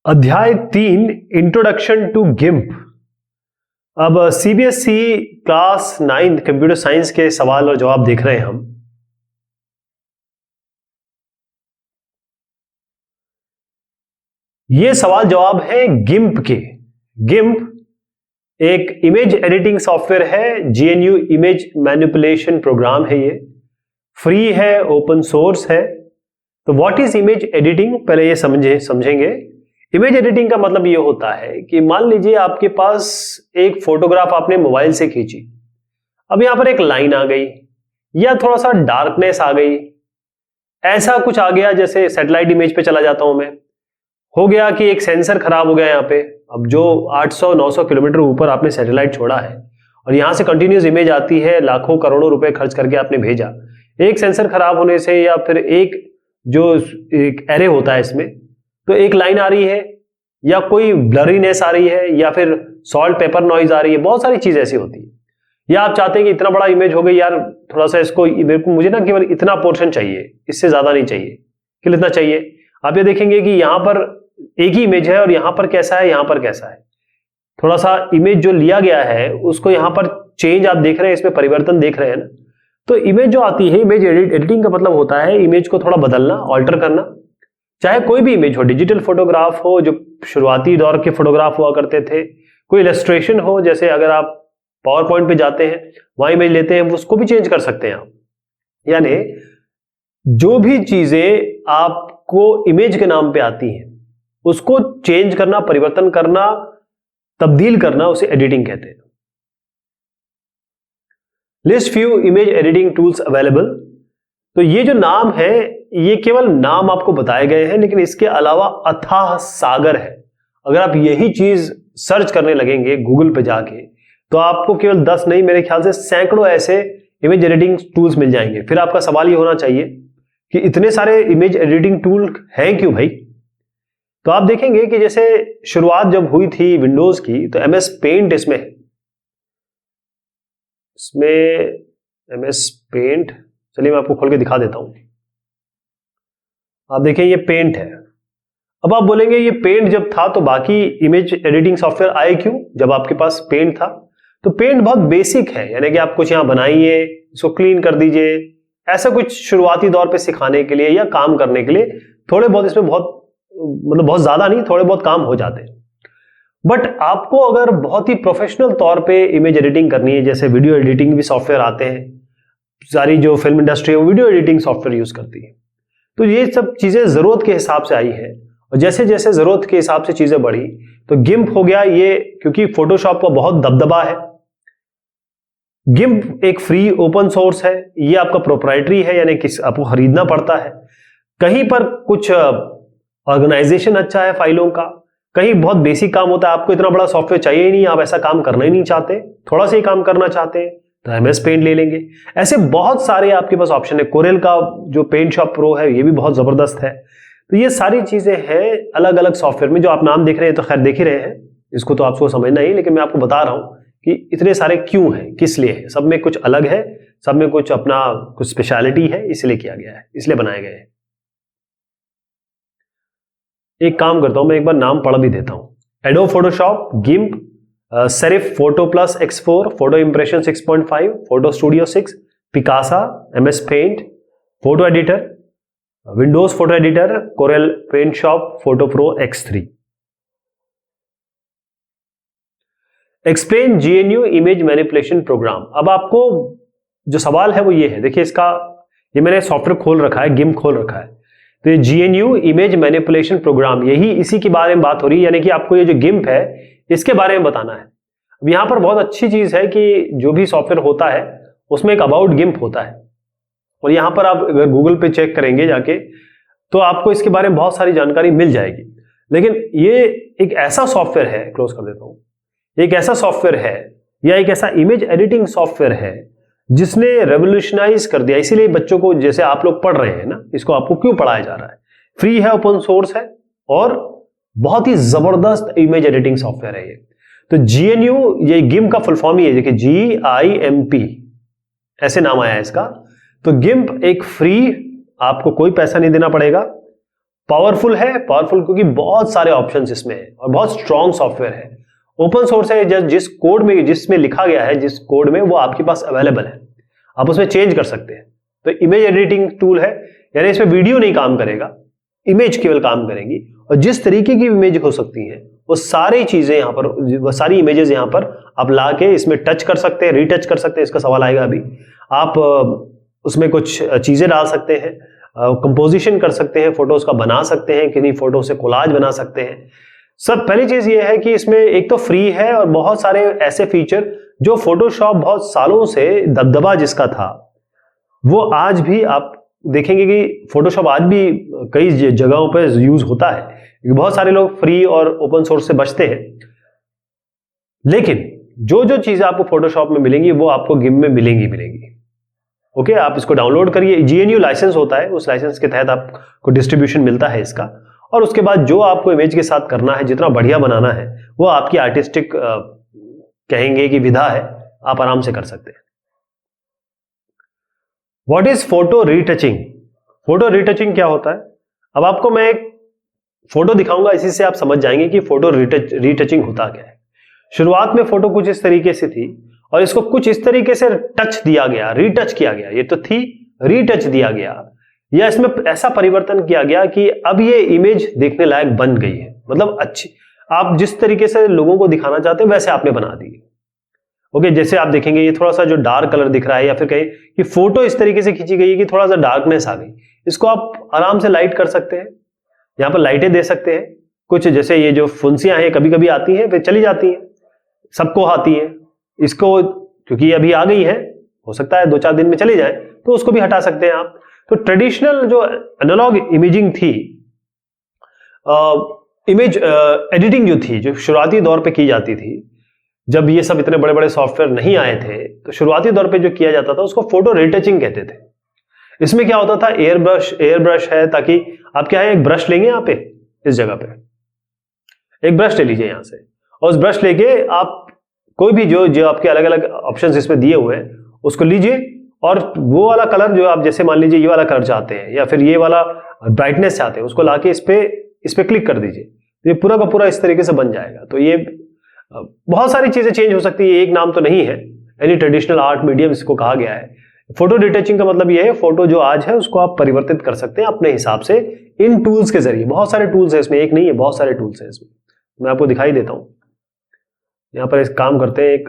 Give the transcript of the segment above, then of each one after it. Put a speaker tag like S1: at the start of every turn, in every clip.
S1: अध्याय 3 introduction to गिम्प। अब CBSE class 9 computer science के सवाल और जवाब देख रहे हैं हम। ये सवाल जवाब है गिम्प के। गिम्प एक इमेज एडिटिंग सॉफ्टवेयर है, जीएनयू इमेज मैनिपुलेशन प्रोग्राम है। ये फ्री है, ओपन सोर्स है। तो व्हाट इज इमेज एडिटिंग, पहले ये समझेंगे। इमेज एडिटिंग का मतलब ये होता है कि मान लीजिए आपके पास एक फोटोग्राफ आपने मोबाइल से खींची, अब यहां पर एक लाइन आ गई या थोड़ा सा डार्कनेस आ गई, ऐसा कुछ आ गया, जैसे सैटेलाइट इमेज पे चला जाता हूं मैं, हो गया कि एक सेंसर खराब हो गया यहां पे। अब जो 800-900 किलोमीटर ऊपर आपने सैटेलाइट छोड़ा है और यहां से कंटिन्यूस इमेज आती है, लाखों करोड़ों रुपए खर्च करके आपने भेजा, एक सेंसर खराब होने से या फिर एक एरे होता है इसमें, तो एक लाइन आ रही है या कोई ब्लरीनेस आ रही है या फिर सॉल्ट पेपर नॉइज आ रही है, बहुत सारी चीज ऐसी होती है। या आप चाहते हैं कि इतना बड़ा इमेज हो गई यार, थोड़ा सा इसको मुझे ना केवल इतना पोर्शन चाहिए, इससे ज्यादा नहीं चाहिए, केवल इतना चाहिए। आप ये देखेंगे कि यहां पर एक ही इमेज है और यहां पर कैसा है, यहां पर कैसा है, थोड़ा सा इमेज जो लिया गया है उसको यहां पर चेंज आप देख रहे हैं, इसमें परिवर्तन देख रहे हैं ना। तो इमेज जो आती है, इमेज एडिटिंग का मतलब होता है इमेज को थोड़ा बदलना, ऑल्टर करना। चाहे कोई भी इमेज हो, डिजिटल फोटोग्राफ हो जो शुरुआती दौर के फोटोग्राफ हुआ करते थे, कोई इलस्ट्रेशन हो, जैसे अगर आप पावर पॉइंट पे जाते हैं वहां इमेज लेते हैं, उसको भी चेंज कर सकते हैं आप। यानी जो भी चीजें आपको इमेज के नाम पे आती हैं उसको चेंज करना, परिवर्तन करना, तब्दील करना, उसे एडिटिंग कहते हैं। List few image editing tools available. तो ये जो नाम है, ये केवल नाम आपको बताए गए हैं, लेकिन इसके अलावा अथाह सागर है। अगर आप यही चीज सर्च करने लगेंगे गूगल पे जाके, तो आपको केवल 10 नहीं, मेरे ख्याल से सैकड़ों ऐसे इमेज एडिटिंग टूल्स मिल जाएंगे। फिर आपका सवाल ये होना चाहिए कि इतने सारे इमेज एडिटिंग टूल हैं क्यों भाई? तो आप देखेंगे कि जैसे शुरुआत जब हुई थी विंडोज की, तो एमएस पेंट इसमें एमएस पेंट, चलिए मैं आपको खोल के दिखा देता हूं। आप देखें ये पेंट है। अब आप बोलेंगे ये पेंट जब था तो बाकी इमेज एडिटिंग सॉफ्टवेयर आए क्यों जब आपके पास पेंट था? तो पेंट बहुत बेसिक है, यानी कि आप कुछ यहां बनाइए, इसको क्लीन कर दीजिए, ऐसा कुछ शुरुआती दौर पे सिखाने के लिए या काम करने के लिए थोड़े बहुत इसमें बहुत ज्यादा नहीं, थोड़े बहुत काम हो जाते हैं। बट आपको अगर बहुत ही प्रोफेशनल तौर पे इमेज एडिटिंग करनी है, जैसे वीडियो एडिटिंग भी सॉफ्टवेयर आते हैं, सारी जो फिल्म इंडस्ट्री है वो वीडियो एडिटिंग सॉफ्टवेयर यूज करती है, तो ये सब चीजें जरूरत के हिसाब से आई है। और जैसे जैसे जरूरत के हिसाब से चीजें बढ़ी, तो गिम्प हो गया ये, क्योंकि फोटोशॉप का बहुत दबदबा है। गिम्प एक फ्री ओपन सोर्स है, ये आपका प्रोप्राइटरी है, यानी कि आपको खरीदना पड़ता है। कहीं पर कुछ ऑर्गेनाइजेशन अच्छा है फाइलों का, कहीं बहुत बेसिक काम होता है, आपको इतना बड़ा सॉफ्टवेयर चाहिए ही नहीं, आप ऐसा काम करना ही नहीं चाहते, थोड़ा सा ही काम करना चाहते हैं, तो एमएस पेंट ले लेंगे। ऐसे बहुत सारे आपके पास ऑप्शन है। कोरेल का जो पेंट शॉप प्रो है ये भी बहुत जबरदस्त है। तो ये सारी चीजें हैं अलग अलग सॉफ्टवेयर में, जो आप नाम देख रहे हैं तो खैर देख ही रहे हैं, इसको तो आपको समझना ही, लेकिन मैं आपको बता रहा हूं कि इतने सारे क्यों हैं, किस लिए है, सब में कुछ अलग है, सब में कुछ अपना कुछ स्पेशलिटी है, इसलिए किया गया है, इसलिए बनाए गए हैं। एक काम करता हूं, मैं एक बार नाम पढ़ भी देता हूं। Adobe Photoshop, GIMP, Serif photo plus X4, photo impression 6.5, photo studio 6, Picasa, MS Paint, photo editor, Windows photo editor, Corel Paint Shop, photo pro X3। Explain GNU image manipulation program. अब आपको जो सवाल है वो ये है, देखिए इसका, ये मैंने सॉफ्टवेयर खोल रखा है, गिम्प खोल रखा है, तो ये जीएनयू इमेज मैनिपुलेशन प्रोग्राम, यही इसी के बारे में बात हो रही है, यानी कि आपको ये जो गिम्प है इसके बारे में बताना है। अब यहां पर बहुत अच्छी चीज है कि जो भी सॉफ्टवेयर होता है उसमें एक अबाउट गिम्प होता है, और यहां पर आप अगर गूगल पे चेक करेंगे जाके तो आपको इसके बारे में बहुत सारी जानकारी मिल जाएगी। लेकिन ये एक ऐसा सॉफ्टवेयर है, क्लोज कर देता हूं, एक ऐसा सॉफ्टवेयर है या एक ऐसा इमेज एडिटिंग सॉफ्टवेयर है जिसने रेवोल्यूशनाइज कर दिया। इसीलिए बच्चों को, जैसे आप लोग पढ़ रहे हैं ना, इसको आपको क्यों पढ़ाया जा रहा है? फ्री है, ओपन सोर्स है और बहुत ही जबरदस्त इमेज एडिटिंग सॉफ्टवेयर है ये। तो जीएनयू, ये गिम्प का फुल फॉर्म ही है, देखिए GIMP ऐसे नाम आया है इसका। तो गिम्प एक फ्री, आपको कोई पैसा नहीं देना पड़ेगा, पावरफुल है, पावरफुल क्योंकि बहुत सारे ऑप्शंस इसमें है और बहुत स्ट्रॉन्ग सॉफ्टवेयर है। ओपन सोर्स है, जिस कोड में जिसमें लिखा गया है, जिस कोड में, वो आपके पास अवेलेबल है, आप उसमें चेंज कर सकते हैं। तो इमेज एडिटिंग टूल है, यानी इसमें वीडियो नहीं काम करेगा, इमेज केवल काम करेंगी, और जिस तरीके की इमेज हो सकती है वो सारी चीजें यहाँ पर, वो सारी इमेजेस यहाँ पर आप लाके इसमें टच कर सकते हैं, रीटच कर सकते हैं, इसका सवाल आएगा अभी। आप उसमें कुछ चीजें डाल सकते हैं, कंपोजिशन कर सकते हैं, फोटोज का बना सकते हैं, किन्हीं फोटो से कोलाज बना सकते हैं। सब पहली चीज ये है कि इसमें एक तो फ्री है और बहुत सारे ऐसे फीचर जो फोटोशॉप बहुत सालों से दबदबा जिसका था, वो आज भी आप देखेंगे कि फोटोशॉप आज भी कई जगहों पर यूज होता है, क्योंकि बहुत सारे लोग फ्री और ओपन सोर्स से बचते हैं। लेकिन जो जो चीजें आपको फोटोशॉप में मिलेंगी वो आपको गिम्प में मिलेंगी। ओके, आप इसको डाउनलोड करिए, GNU लाइसेंस होता है, उस लाइसेंस के तहत आपको डिस्ट्रीब्यूशन मिलता है इसका, और उसके बाद जो आपको इमेज के साथ करना है, जितना बढ़िया बनाना है, वो आपकी आर्टिस्टिक कहेंगे कि विधा है, आप आराम से कर सकते हैं। What is photo retouching? Photo retouching क्या होता है? अब आपको मैं एक फोटो दिखाऊंगा, इसी से आप समझ जाएंगे कि फोटो रीटचिंग होता क्या है। शुरुआत में फोटो कुछ इस तरीके से थी और इसको कुछ इस तरीके से टच दिया गया, रीटच किया गया, ये तो थी, रीटच दिया गया, या इसमें ऐसा परिवर्तन किया गया कि अब ये इमेज देखने लायक बन गई है, मतलब अच्छी, आप जिस तरीके से लोगों को दिखाना चाहते हैं वैसे आपने बना दी। ओके, जैसे आप देखेंगे ये थोड़ा सा जो डार्क कलर दिख रहा है, या फिर कहें कि फोटो इस तरीके से खींची गई है कि थोड़ा सा डार्कनेस आ गई, इसको आप आराम से लाइट कर सकते हैं, यहाँ पर लाइटें दे सकते हैं कुछ, जैसे ये जो फुंसियां हैं कभी कभी आती हैं फिर चली जाती हैं, सबको आती हैं, इसको क्योंकि ये अभी आ गई है, हो सकता है 2-4 दिन में चली जाए, तो उसको भी हटा सकते हैं आप। तो ट्रेडिशनल जो एनालॉग इमेजिंग थी, इमेज एडिटिंग जो थी, जो शुरुआती दौर पे की जाती थी, जब ये सब इतने बड़े बड़े सॉफ्टवेयर नहीं आए थे, तो शुरुआती दौर पे जो किया जाता था उसको फोटो रीटचिंग कहते थे। इसमें क्या होता था, एयर ब्रश है, ताकि आप क्या है, एक ब्रश लेंगे यहाँ पे, इस जगह पे एक ब्रश ले लीजिए यहाँ से, और उस ब्रश लेके आप कोई भी जो आपके अलग अलग ऑप्शंस इसमें दिए हुए हैं उसको लीजिए, और वो वाला कलर जो आप, जैसे मान लीजिए ये वाला कलर चाहते हैं या फिर ये वाला ब्राइटनेस चाहते हैं, उसको लाके इस पे क्लिक कर दीजिए, तो ये पूरा का पूरा इस तरीके से बन जाएगा। तो ये बहुत सारी चीजें चेंज हो सकती है, एक नाम तो नहीं है, एनी ट्रेडिशनल आर्ट मीडियम इसको कहा गया है। फोटो रिटचिंग का मतलब यह है, फोटो जो आज है उसको आप परिवर्तित कर सकते हैं अपने हिसाब से इन टूल्स के जरिए। बहुत सारे टूल्स है इसमें, एक नहीं है, बहुत सारे टूल्स है इसमें, मैं आपको दिखाई देता हूं। यहां पर इस काम करते हैं, एक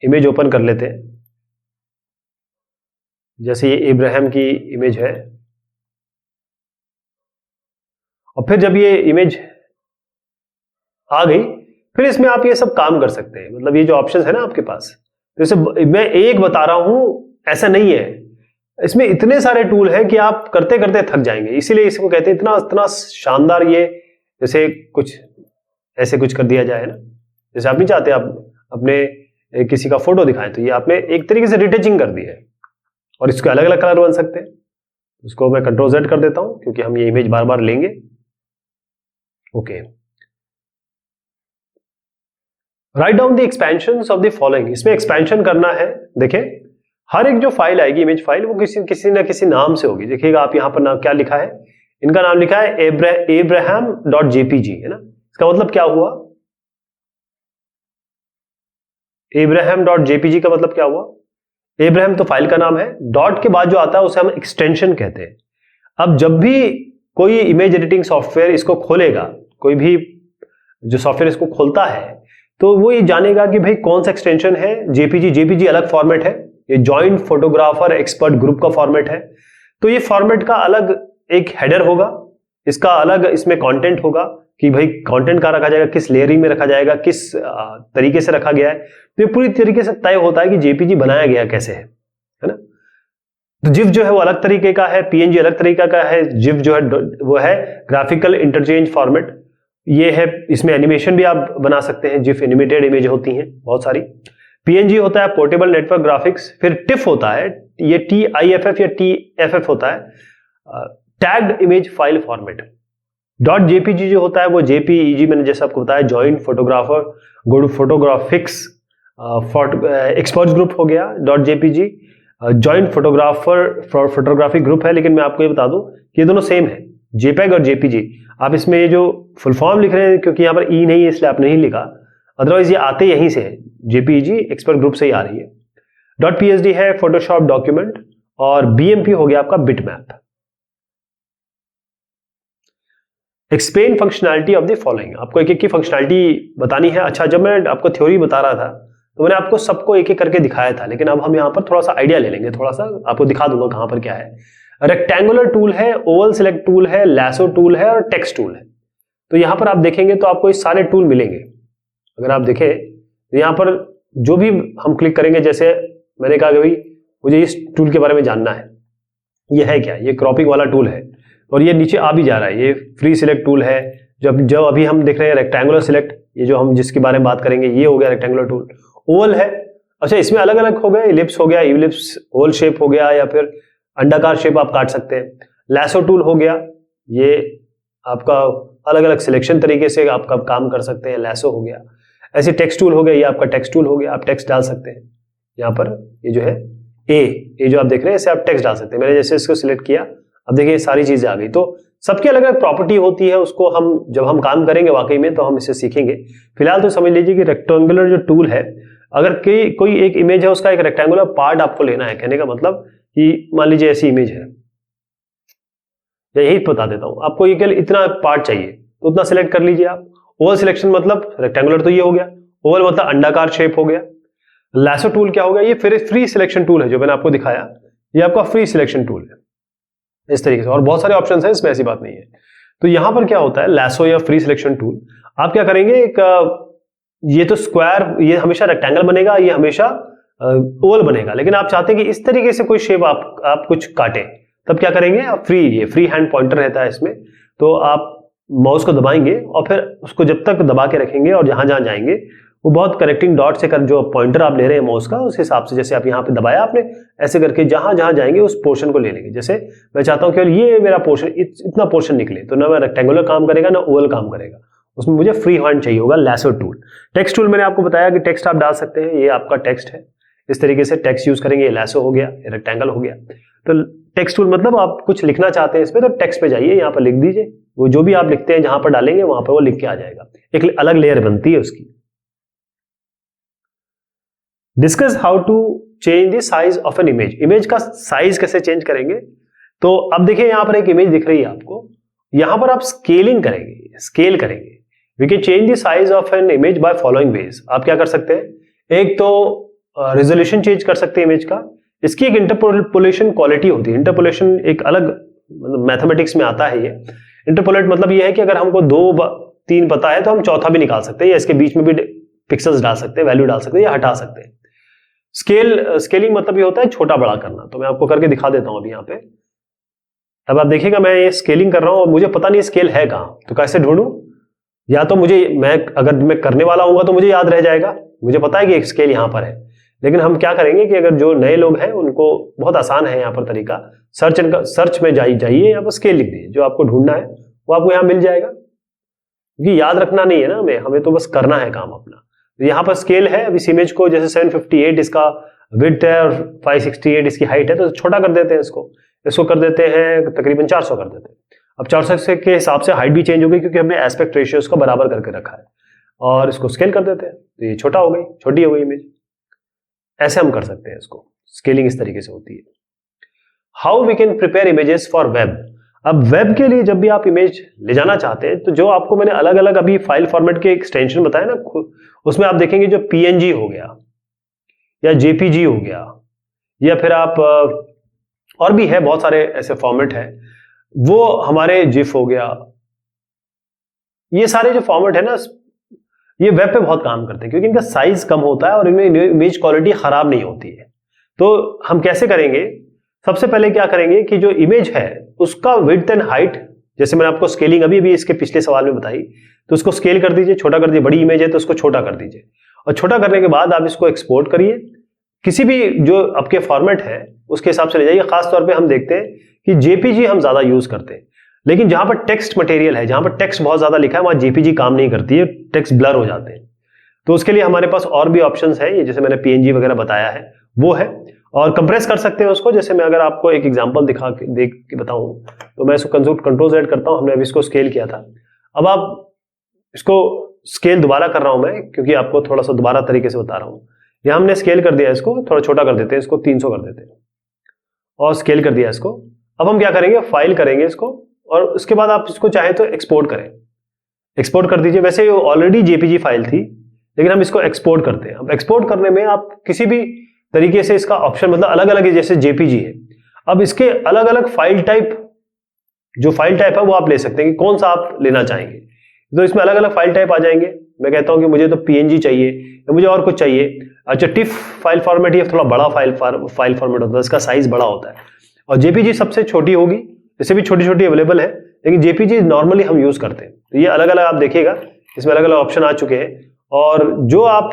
S1: इमेज ओपन कर लेते हैं, जैसे ये इब्राहिम की इमेज है, और फिर जब ये इमेज आ गई, फिर इसमें आप ये सब काम कर सकते हैं, मतलब ये जो ऑप्शंस है ना आपके पास, जैसे मैं एक बता रहा हूं, ऐसा नहीं है, इसमें इतने सारे टूल हैं कि आप करते करते थक जाएंगे, इसीलिए इसको कहते हैं इतना इतना शानदार। ये जैसे कुछ ऐसे कुछ कर दिया जाए ना, जैसे आप नहीं चाहते आप अपने किसी का फोटो दिखाएं, तो ये आपने एक तरीके से रिटचिंग कर दी है, और इसके अलग अलग कलर बन सकते हैं। उसको मैं Ctrl+Z कर देता हूं, क्योंकि हम ये इमेज बार बार लेंगे। Okay, write down the expansions of the following, इसमें एक्सपेंशन करना है। देखें, हर एक जो फाइल आएगी, इमेज फाइल, वो किसी ना किसी नाम से होगी। देखिएगा आप यहां पर नाम क्या लिखा है, इनका नाम लिखा है abraham.jpg, है ना। इसका मतलब क्या हुआ, abraham.jpg का मतलब क्या हुआ, एब्राहम तो फाइल का नाम है, डॉट के बाद जो आता है उसे हम एक्सटेंशन कहते हैं। अब जब भी कोई इमेज एडिटिंग सॉफ्टवेयर इसको खोलेगा, कोई भी जो सॉफ्टवेयर इसको खोलता है, तो वो ये जानेगा कि भाई कौन सा एक्सटेंशन है। जेपीजी अलग फॉर्मेट है, ये जॉइंट फोटोग्राफर एक्सपर्ट ग्रुप का फॉर्मेट है, तो ये फॉर्मेट का अलग एक हेडर होगा, इसका अलग इसमें कंटेंट होगा कि भाई कंटेंट का रखा जाएगा, किस लेयरिंग में रखा जाएगा, किस तरीके से रखा गया है। तो ये पूरी तरीके से तय होता है कि जेपीजी बनाया गया कैसे है ना। तो जिफ जो है वो अलग तरीके का है, पीएनजी अलग तरीके का है। जिफ जो है वो है ग्राफिकल इंटरचेंज फॉर्मेट, ये है, इसमें एनिमेशन भी आप बना सकते हैं, जिफ एनिमेटेड इमेज होती हैं बहुत सारी। पीएनजी होता है पोर्टेबल नेटवर्क ग्राफिक्स, फिर टिफ होता है, ये TIFF या TFF होता है, tagged image file format. Dot JPG जो होता है वो जेपीईजी, मैंने जैसे आपको बताया, joint photographer good photographics expert group हो गया dot JPG. Joint photographer photographic group है, लेकिन मैं आपको ये बता दूं कि ये दोनों सेम है, जेपेग और जेपीजी, आप इसमें ये जो फुल फॉर्म लिख रहे हैं क्योंकि यहाँ पर ई नहीं है इसलिए आप नहीं लिखा, अदरवाइज ये आते यहीं से है, जेपीजी एक्सपर्ट ग्रुप से ही आ रही है। .psd है फोटोशॉप डॉक्यूमेंट, और बीएमपी हो गया आपका bitmap. Explain functionality of the following, आपको एक एक की फंक्शनैलिटी बतानी है। अच्छा, जब मैं आपको थ्योरी बता रहा था तो मैंने आपको सबको एक एक करके दिखाया था, लेकिन अब हम यहाँ पर थोड़ा सा आइडिया ले लेंगे, थोड़ा सा आपको दिखा दूंगा कहां पर क्या है। रेक्टेंगुलर टूल है, ओवल सिलेक्ट टूल है, लैसो टूल है और टेक्स्ट टूल है। तो यहां पर आप देखेंगे तो आपको ये सारे टूल मिलेंगे। अगर आप देखें तो यहां पर जो भी हम क्लिक करेंगे, जैसे मैंने कहा कि भाई मुझे इस टूल के बारे में जानना है, ये है क्या, ये क्रॉपिंग वाला टूल है, और ये नीचे आ भी जा रहा है, ये फ्री सिलेक्ट टूल है। जो अभी हम देख रहे हैं रेक्टेंगुलर सिलेक्ट, ये जो हम जिसके बारे में बात करेंगे ये हो गया रेक्टेंगुलर टूल। ओवल है, अच्छा इसमें अलग अलग हो गया, इलिप्स हो गया, इलिप्स ओवल शेप हो गया, या फिर अंडाकार शेप आप काट सकते हैं। लैसो टूल हो गया, ये आपका अलग अलग सिलेक्शन तरीके से आपका काम कर सकते हैं, लैसो हो गया। ऐसे टेक्स्ट टूल हो गया, ये आपका टेक्स्ट टूल हो गया, आप टेक्स्ट डाल सकते हैं। यहाँ पर ये जो है ये जो आप देख रहे हैं इसे आप टेक्स्ट डाल सकते हैं। मैंने जैसे इसको सिलेक्ट किया, अब देखिए सारी चीजें आ गई। तो सबकी अलग अलग प्रॉपर्टी होती है, उसको हम जब हम काम करेंगे वाकई में तो हम इसे सीखेंगे। फिलहाल तो समझ लीजिए कि रेक्टेंगुलर जो टूल है, अगर कोई एक इमेज है उसका एक रेक्टेंगुलर पार्ट आपको लेना है, कहने का मतलब कि मान लीजिए ऐसी इमेज है, यही बता देता हूं आपको, ये केवल इतना पार्ट चाहिए तो उतना सिलेक्ट कर लीजिए आप। ओवल सिलेक्शन मतलब रेक्टेंगुलर तो ये हो गया, ओवल मतलब अंडाकार शेप हो गया। लैसो टूल क्या हो गया, ये फिर फ्री सिलेक्शन टूल है जो मैंने आपको दिखाया, ये आपका फ्री सिलेक्शन टूल है इस तरीके से, और बहुत सारे ऑप्शंस हैं इसमें, ऐसी बात नहीं है। तो यहां पर क्या होता है, लैसो या फ्री सिलेक्शन टूल, आप क्या करेंगे, एक ये तो स्क्वायर, ये हमेशा रेक्टेंगल बनेगा, ये हमेशा ओवल बनेगा, लेकिन आप चाहते हैं कि इस तरीके से कोई शेप आप कुछ काटें, तब क्या करेंगे आप ये फ्री हैंड पॉइंटर रहता है इसमें, तो आप माउस को दबाएंगे और फिर उसको जब तक दबा के रखेंगे और जहां जहां जाएंगे वो बहुत कनेक्टिंग डॉट से कर, जो पॉइंटर आप ले रहे हैं माउस का, उस हिसाब से जैसे आप यहाँ पे दबाया आपने, ऐसे करके जहां जहां जाएंगे उस पोर्शन को ले लेंगे। जैसे मैं चाहता हूं केवल ये मेरा पोर्शन, इतना पोर्शन निकले, तो ना मैं रेक्टेंगुलर काम करेगा ना ओवल काम करेगा, उसमें मुझे फ्री हैंड चाहिए होगा, लैसो टूल। टेक्स्ट टूल मैंने आपको बताया कि टेक्स्ट आप डाल सकते हैं, ये आपका टेक्स्ट है, इस तरीके से टेक्स्ट यूज करेंगे, ये लैसो हो गया, ये रेक्टेंगल हो गया। तो टेक्स्ट टूल मतलब आप कुछ लिखना चाहते हैं इसमें, तो टेक्स्ट पे जाइए, यहाँ पर लिख दीजिए, वो जो भी आप लिखते हैं जहां पर डालेंगे वहां पर वो लिख के आ जाएगा, एक अलग लेयर बनती है उसकी। Discuss how to change the size of an image, image का साइज कैसे चेंज करेंगे। तो अब देखिए यहाँ पर एक इमेज दिख रही है आपको, यहां पर आप स्केलिंग करेंगे, स्केल करेंगे। We can change the size of an image by following ways. आप क्या कर सकते हैं, एक तो रेजोल्यूशन चेंज कर सकते हैं इमेज का, इसकी एक इंटरपोलेशन क्वालिटी होती है। इंटरपोलेशन एक अलग मैथमेटिक्स में आता है, ये इंटरपोलेट मतलब ये है कि अगर हमको 2-3 पता है तो हम चौथा भी निकाल सकते हैं, या इसके बीच में भी पिक्सल्स डाल सकते हैं, वैल्यू डाल सकते हैं या हटा सकते हैं। स्केलिंग मतलब ये होता है छोटा बड़ा करना, तो मैं आपको करके दिखा देता हूं अभी यहाँ पे। अब आप देखिएगा मैं ये स्केलिंग कर रहा हूं और मुझे पता नहीं स्केल है कहां, तो कैसे ढूंढूं, या तो अगर मैं करने वाला हूंगा तो मुझे याद रह जाएगा, मुझे पता है कि एक स्केल यहां पर है, लेकिन हम क्या करेंगे कि अगर जो नए लोग हैं उनको बहुत आसान है यहाँ पर तरीका, सर्च में जाइए, यहाँ पर स्केल लिख दीजिए, जो आपको ढूंढना है वो आपको यहाँ मिल जाएगा, क्योंकि याद रखना नहीं है ना हमें तो बस करना है काम अपना। तो यहाँ पर स्केल है, अब इस इमेज को जैसे 758 इसका विड्थ है और 568 इसकी हाइट है, तो छोटा कर देते हैं, इसको कर देते हैं तकरीबन 400 कर देते हैं। अब 400 के हिसाब से हाइट भी चेंज हो गई क्योंकि हमने एस्पेक्ट रेशियो को बराबर करके रखा है, और इसको स्केल कर देते हैं तो ये छोटा हो गई, छोटी हो गई इमेज। ऐसे हम कर सकते हैं इसको, स्केलिंग इस तरीके से होती है। How we can prepare images for web. अब वेब के लिए जब भी आप इमेज ले जाना चाहते हैं, तो जो आपको मैंने अलग अलग अभी फाइल फॉर्मेट के एक्सटेंशन बताया ना, उसमें आप देखेंगे जो PNG हो गया या JPG हो गया, या फिर आप और भी है बहुत सारे ऐसे फॉर्मेट है, वो हमारे जिफ हो गया, ये सारे जो फॉर्मेट है ना, ये वेब पे बहुत काम करते हैं क्योंकि इनका साइज कम होता है और इनमें इमेज क्वालिटी खराब नहीं होती है। तो हम कैसे करेंगे, सबसे पहले क्या करेंगे कि जो इमेज है उसका विड्थ एंड हाइट, जैसे मैंने आपको स्केलिंग अभी इसके पिछले सवाल में बताई, तो उसको स्केल कर दीजिए, छोटा कर दीजिए, बड़ी इमेज है तो उसको छोटा कर दीजिए, और छोटा करने के बाद आप इसको एक्सपोर्ट करिए, किसी भी जो आपके फॉर्मेट है उसके हिसाब से ले जाइए। खासतौर पे हम देखते हैं कि JPG हम ज्यादा यूज करते हैं, लेकिन जहां पर टेक्स्ट मटेरियल है, जहां पर टेक्स्ट बहुत ज्यादा लिखा है, वहां JPG काम नहीं करती है, टेक्स्ट ब्लर हो जाते हैं। तो उसके लिए हमारे पास और भी ऑप्शंस है, ये जैसे मैंने PNG वगैरह बताया है वो है। और कंप्रेस कर सकते हैं उसको। जैसे मैं अगर आपको एक एग्जांपल दिखा के देख के बताऊं तो मैं इसको कंट्रोल Z करता हूं, हमने अभी इसको स्केल किया था। अब आप इसको स्केल दोबारा कर रहा हूं मैं, क्योंकि आपको थोड़ा सा दोबारा तरीके से बता रहा हूं। यहां हमने स्केल कर दिया, इसको थोड़ा छोटा कर देते हैं, इसको 300 कर देते हैं और स्केल कर दिया इसको। अब हम क्या करेंगे, फाइल करेंगे इसको और उसके बाद आप इसको चाहे तो एक्सपोर्ट करें, एक्सपोर्ट कर दीजिए। वैसे ऑलरेडी जेपीजी फाइल थी, लेकिन हम इसको एक्सपोर्ट करते हैं। अब एक्सपोर्ट करने में आप किसी भी तरीके से इसका ऑप्शन, मतलब अलग अलग है, जैसे जेपीजी है, अब इसके अलग अलग फाइल टाइप, जो फाइल टाइप है वो आप ले सकते हैं कि कौन सा आप लेना चाहेंगे। तो इसमें अलग अलग फाइल टाइप आ जाएंगे। मैं कहता हूं कि मुझे तो पीएनजी चाहिए या मुझे और कुछ चाहिए। अच्छा, टिफ फाइल फॉर्मेट, ये थोड़ा बड़ा फाइल फॉर्मेट होता है, इसका साइज बड़ा होता है। और जेपीजी सबसे छोटी होगी, इससे भी छोटी छोटी अवेलेबल है, लेकिन जेपीजी नॉर्मली हम यूज करते हैं। तो ये अलग अलग आप देखिएगा, इसमें अलग अलग ऑप्शन आ चुके हैं और जो आप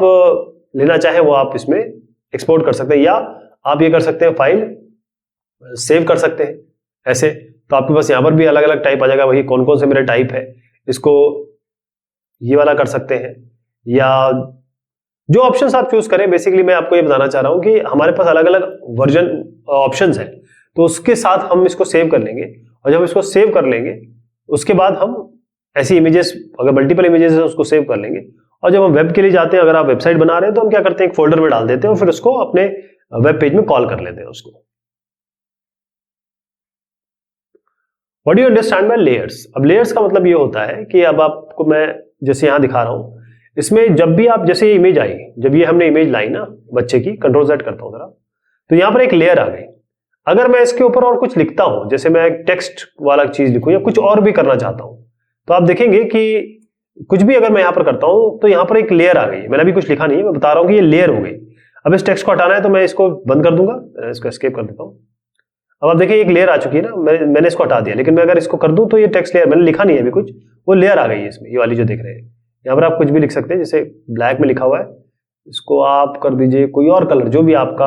S1: लेना चाहें वो आप इसमें एक्सपोर्ट कर सकते हैं, या आप ये कर सकते हैं फाइल सेव कर सकते हैं ऐसे। तो आपके पास यहाँ पर भी अलग अलग टाइप आ जाएगा, वही कौन कौन से मेरे टाइप है, इसको ये वाला कर सकते हैं, या जो ऑप्शंस आप चूज करें। बेसिकली मैं आपको ये बताना चाह रहा हूं कि हमारे पास अलग अलग वर्जन ऑप्शंस है, तो उसके साथ हम इसको सेव कर लेंगे। और जब इसको सेव कर लेंगे उसके बाद हम ऐसी इमेजेस, अगर मल्टीपल इमेजेस है उसको सेव कर लेंगे। और जब हम वेब के लिए जाते हैं, अगर आप वेबसाइट बना रहे हैं, तो हम क्या करते हैं, एक फोल्डर में डाल देते हैं और फिर उसको अपने वेब पेज में कॉल कर लेते हैं उसको। What do you understand by layers? अब लेयर्स का मतलब ये होता है कि अब आपको मैं जैसे यहां दिखा रहा हूं, इसमें जब भी आप, जैसे ये इमेज आई, जब ये हमने इमेज लाई ना बच्चे की, कंट्रोल Z करता हूं जरा, तो यहां पर एक लेयर आ गई। अगर मैं इसके ऊपर और कुछ लिखता हूं, जैसे मैं एक टेक्स्ट वाला चीज लिखूं या कुछ और भी करना चाहता हूं, तो आप देखेंगे कि कुछ भी अगर मैं यहां पर करता हूं तो यहां पर एक लेयर आ गई। मैंने अभी कुछ लिखा नहीं है, मैं बता रहा हूं कि ये लेयर हो गई। अब इस टेक्स्ट को हटाना है तो मैं इसको बंद कर दूंगा, इसको एस्केप कर देता हूं। अब आप देखिए एक लेयर आ चुकी है ना, मैंने इसको हटा दिया, लेकिन मैं अगर इसको कर दूं तो ये टेक्स्ट लेयर, मैंने लिखा नहीं है अभी कुछ, वो लेयर आ गई है इसमें, ये वाली जो देख रहे हैं। यहाँ पर आप कुछ भी लिख सकते हैं, जैसे ब्लैक में लिखा हुआ है, इसको आप कर दीजिए कोई और कलर, जो भी आपका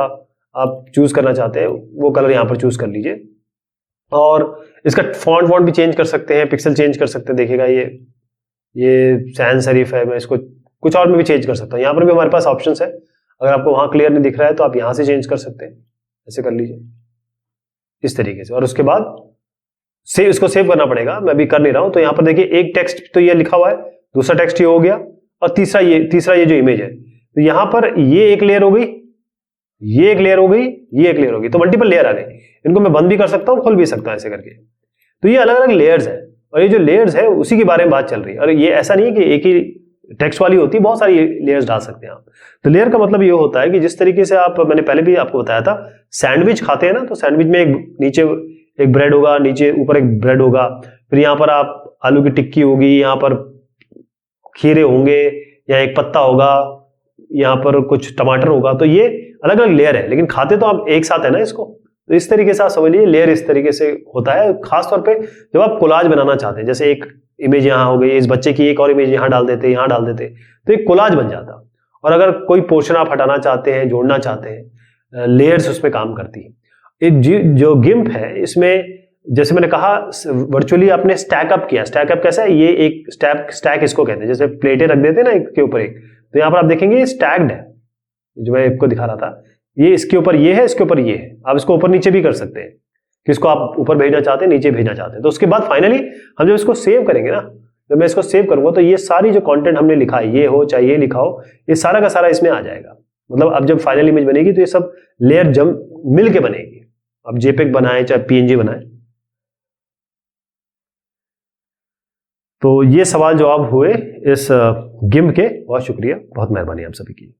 S1: आप चूज करना चाहते हैं वो कलर यहाँ पर चूज कर लीजिए। और इसका फॉन्ट भी चेंज कर सकते हैं, पिक्सल चेंज कर सकते हैं। देखिएगा ये सैन सेरिफ है, मैं इसको कुछ और में भी चेंज कर सकता हूँ। यहाँ पर भी हमारे पास ऑप्शन है, अगर आपको वहां क्लियर नहीं दिख रहा है तो आप यहाँ से चेंज कर सकते हैं, ऐसे कर लीजिए इस तरीके से। और उसके बाद इसको सेव करना पड़ेगा, मैं अभी कर नहीं रहा हूं। तो यहाँ पर देखिए एक टेक्स्ट तो ये लिखा हुआ है, दूसरा टेक्स्ट ये हो गया, और तीसरा ये जो इमेज है, तो यहाँ पर ये एक लेयर हो गई, ये एक लेयर हो गई, ये एक लेयर हो गई, तो मल्टीपल लेयर आ गई। इनको मैं बंद भी कर सकता हूँ, खोल भी सकता हूँ ऐसे करके। तो ये अलग अलग लेयर्स है, और ये जो लेयर्स है उसी के बारे में बात चल रही है। और ये ऐसा नहीं है कि एक ही टेक्स्ट वाली होती है, बहुत सारी लेयर्स डाल सकते हैं आप। तो लेयर का मतलब ये होता है कि जिस तरीके से आप, मैंने पहले भी आपको बताया था, सैंडविच खाते हैं ना, तो सैंडविच में एक नीचे एक ब्रेड होगा, नीचे ऊपर एक ब्रेड होगा, फिर यहाँ पर आप आलू की टिक्की होगी, यहाँ पर खीरे होंगे, या एक पत्ता होगा, यहाँ पर कुछ टमाटर होगा। तो ये अलग अलग लेयर है, लेकिन खाते तो आप एक साथ है ना इसको। तो इस तरीके से आप समझ लीजिए लेयर इस तरीके से होता है, खासतौर पे जब आप कोलाज बनाना चाहते हैं। जैसे एक इमेज यहाँ हो गई, इस बच्चे की एक और इमेज यहाँ डाल देते, यहाँ डाल देते, तो एक कोलाज बन जाता। और अगर कोई पोर्शन आप हटाना चाहते हैं, जोड़ना चाहते हैं, लेयर्स उसमें काम करती है। जो गिम्प है, इसमें जैसे मैंने कहा वर्चुअली आपने स्टैक अप किया। स्टैक अप कैसा है, ये एक स्टैक इसको कहते हैं, जैसे प्लेटें रख देते हैं ना एक के ऊपर एक, तो यहाँ पर आप देखेंगे ये स्टैक्ड है, जो मैं आपको दिखा रहा था। ये इसके ऊपर ये है, इसके ऊपर ये है, आप इसको ऊपर नीचे भी कर सकते हैं, किसको आप ऊपर भेजना चाहते हैं, नीचे भेजना चाहते हैं। तो उसके बाद फाइनली हम जब इसको सेव करेंगे ना, जब मैं इसको सेव करूंगा, तो ये सारी जो कंटेंट हमने लिखा है, ये हो चाहे ये लिखा हो, ये सारा का सारा इसमें आ जाएगा। मतलब अब जब फाइनल इमेज बनेगी तो ये सब लेयर जम मिल के बनेगी। अब जेपेग बनाए चाहे पीएनजी बनाए। तो ये सवाल जवाब हुए इस गिम्प के। बहुत शुक्रिया, बहुत मेहरबानी आप सभी की।